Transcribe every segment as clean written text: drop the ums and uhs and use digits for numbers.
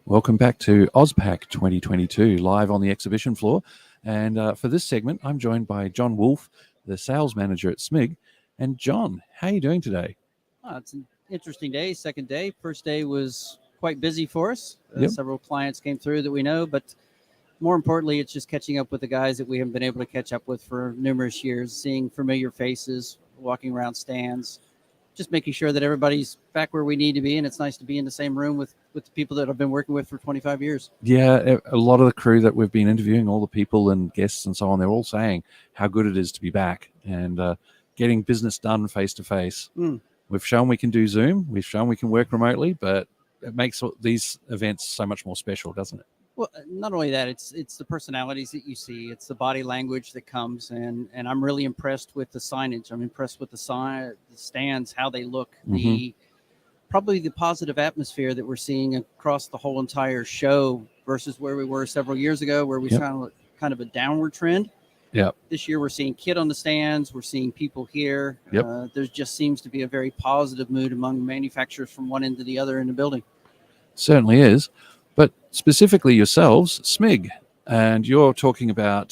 Welcome back to AUSPACK 2022, live on the exhibition floor. And for this segment, I'm joined by John Wolfe, the sales manager at SMIG. And John, how are you doing today? It's an interesting day, second day. First day was quite busy for us. Yep. Several clients came through that we know, but more importantly, it's just catching up with the guys that we haven't been able to catch up with for numerous years, seeing familiar faces, walking around stands, just making sure that everybody's back where we need to be. And it's nice to be in the same room with the people that I've been working with for 25 years. Yeah, a lot of the crew that we've been interviewing, all the people and guests and so on, they're all saying how good it is to be back and getting business done face to face. We've shown we can do Zoom. We've shown we can work remotely, but it makes these events so much more special, doesn't it? Well, not only that, it's the personalities that you see. It's the body language that comes, and I'm really impressed with the signage. I'm impressed with the stands, how they look, probably the positive atmosphere that we're seeing across the whole entire show versus where we were several years ago, where we found kind of a downward trend. Yeah. This year we're seeing kit on the stands. We're seeing people here. Yep. There just seems to be a very positive mood among manufacturers from one end to the other in the building. Certainly is. But specifically yourselves, SMIG, and you're talking about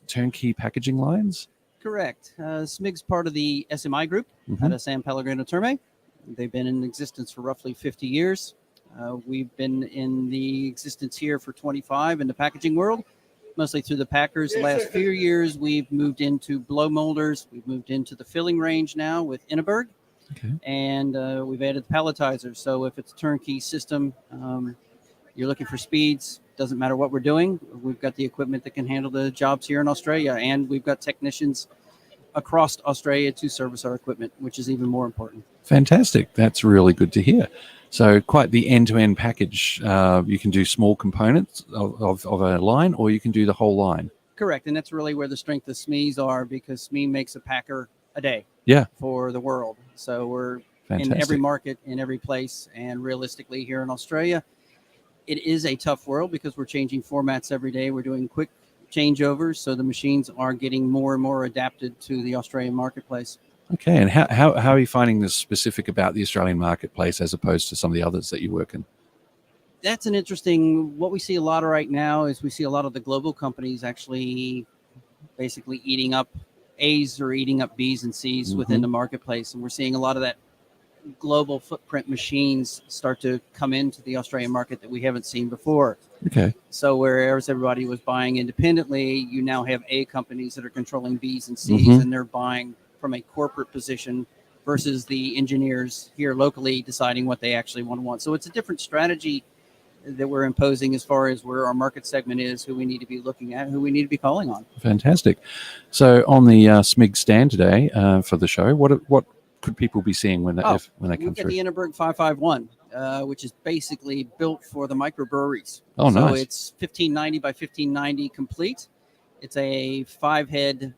turnkey packaging lines? Correct. SMIG's part of the SMI group out of San Pellegrino Terme. They've been in existence for roughly 50 years. We've been in the existence here for 25 in the packaging world, mostly through the packers. The last few years, we've moved into blow molders. We've moved into the filling range now with Inneberg. Okay. And we've added palletizers. So if it's a turnkey system, you're looking for speeds, doesn't matter what we're doing. We've got the equipment that can handle the jobs here in Australia, and we've got technicians across Australia to service our equipment, which is even more important. Fantastic. That's really good to hear. So quite the end-to-end package. You can do small components of a line, or you can do the whole line. Correct, and that's really where the strength of SMEs are, because SME makes a packer a day for the world. So we're in every market, in every place, and realistically here in Australia, it is a tough world because we're changing formats every day. We're doing quick changeovers, so the machines are getting more and more adapted to the Australian marketplace. Okay, and how are you finding this specific about the Australian marketplace as opposed to some of the others that you work in? That's an interesting, what we see a lot of right now is we see a lot of the global companies actually basically eating up A's or eating up B's and C's within the marketplace. And we're seeing a lot of that global footprint machines start to come into the Australian market that we haven't seen before. Okay. So whereas everybody was buying independently, you now have A companies that are controlling B's and C's, and they're buying from a corporate position versus the engineers here locally deciding what they actually want. So it's a different strategy that we're imposing as far as where our market segment is, who we need to be looking at, who we need to be calling on. Fantastic. So on the SMIG stand today for the show, what could people be seeing when they come through? We've got the Inneberg 551, which is basically built for the microbreweries. Oh, nice. So it's 1590 by 1590 complete. It's a 5-head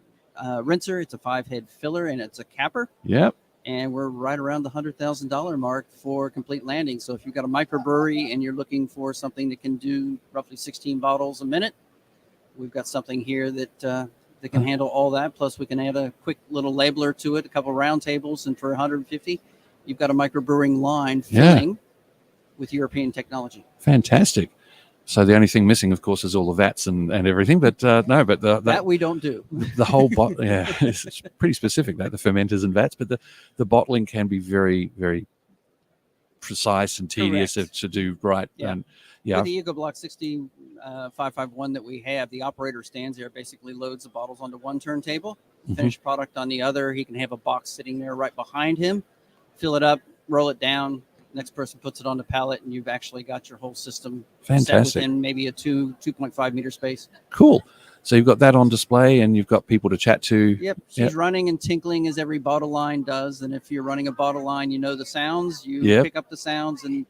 rinser, it's a 5-head filler, and it's a capper. Yep. And we're right around the $100,000 mark for complete landing. So if you've got a microbrewery and you're looking for something that can do roughly 16 bottles a minute, we've got something here that can handle all that. Plus, we can add a quick little labeler to it, a couple round tables, and for 150, you've got a microbrewing line filling with European technology. Fantastic. So the only thing missing, of course, is all the vats and everything. But that we don't do. The whole it's pretty specific, that the fermenters and vats. But the bottling can be very, very precise and tedious to do right. Yeah. And with the EcoBlock 551 that we have, the operator stands there, basically loads the bottles onto one turntable, finished product on the other. He can have a box sitting there right behind him, fill it up, roll it down. Next person puts it on the pallet, and you've actually got your whole system set within maybe a 2.5 meter space. Cool. So you've got that on display, and you've got people to chat to. Yep. She's running and tinkling as every bottle line does. And if you're running a bottle line, you know the sounds. You pick up the sounds, and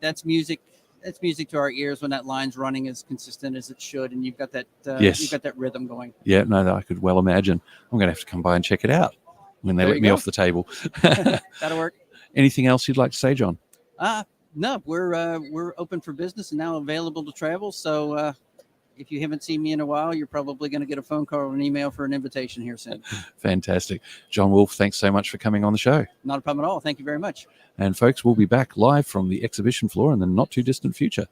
that's music. That's music to our ears when that line's running as consistent as it should, and you've got that you've got that rhythm going. Yeah, no, I could well imagine. I'm going to have to come by and check it out when they let me off the table. That'll work. Anything else you'd like to say, John? No, we're open for business and now available to travel. So if you haven't seen me in a while, you're probably going to get a phone call or an email for an invitation here soon. Fantastic. John Wolfe, thanks so much for coming on the show. Not a problem at all. Thank you very much. And folks, we'll be back live from the exhibition floor in the not too distant future.